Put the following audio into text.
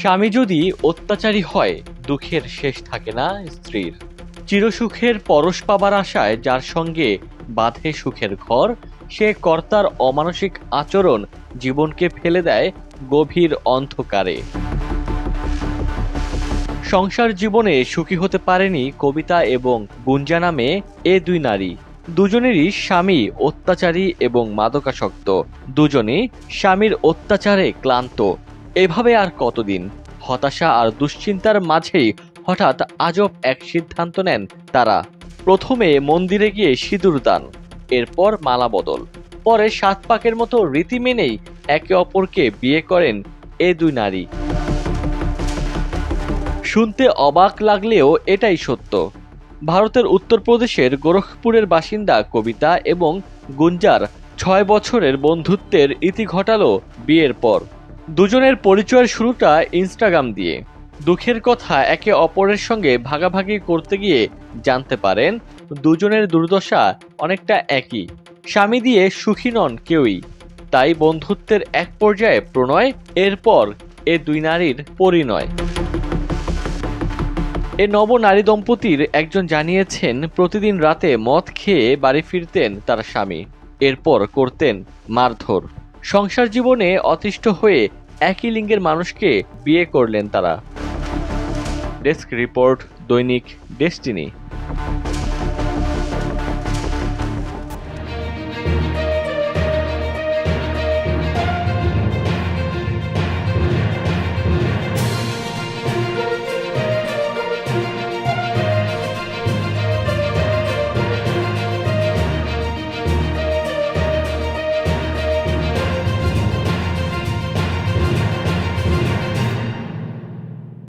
স্বামী যদি অত্যাচারী হয়, দুঃখের শেষ থাকে না স্ত্রীর। চিরসুখের পরশ পাবার আশায় যার সঙ্গে বাঁধে সুখের ঘর, সে কর্তার অমানসিক আচরণ জীবনকে ফেলে দেয় গভীর অন্ধকারে। সংসার জীবনে সুখী হতে পারেনি কবিতা এবং গুঞ্জা নামে এ দুই নারী। দুজনেরই স্বামী অত্যাচারী এবং মাদকাসক্ত। দুজনেই স্বামীর অত্যাচারে ক্লান্ত। এভাবে আর কতদিন? হতাশা আর দুশ্চিন্তার মাঝেই হঠাৎ আজব এক সিদ্ধান্ত নেন তারা। প্রথমে মন্দিরে গিয়ে সিঁদুর দান, এরপর মালা বদল, পরে ৭ পাকের মতো রীতি মেনেই একে অপরকে বিয়ে করেন এ দুই নারী। শুনতে অবাক লাগলেও এটাই সত্য। ভারতের উত্তরপ্রদেশের গোরখপুরের বাসিন্দা কবিতা এবং গুঞ্জার ৬ বছরের বন্ধুত্বের ইতি ঘটালো বিয়ের পর। দুজনের পরিচয়ের শুরুটা ইনস্টাগ্রাম দিয়ে। দুঃখের কথা একে অপরের সঙ্গে ভাগাভাগি করতে গিয়ে জানতে পারেন দুজনের দুর্দশা অনেকটা একই। স্বামী দিয়ে সুখী নন কেউই, তাই বন্ধুত্বের এক পর্যায়ে প্রণয়, এরপর এ দুই নারীর পরিণয়। এ নব নারী দম্পতির একজন জানিয়েছেন, প্রতিদিন রাতে মদ খেয়ে বাড়ি ফিরতেন তার স্বামী, এরপর করতেন মারধর। সংসার জীবনে অতিষ্ঠ হয়ে একই লিঙ্গের মানুষকে বিয়ে করলেন তারা। ডেস্ক রিপোর্ট, দৈনিক ডেস্টিনি।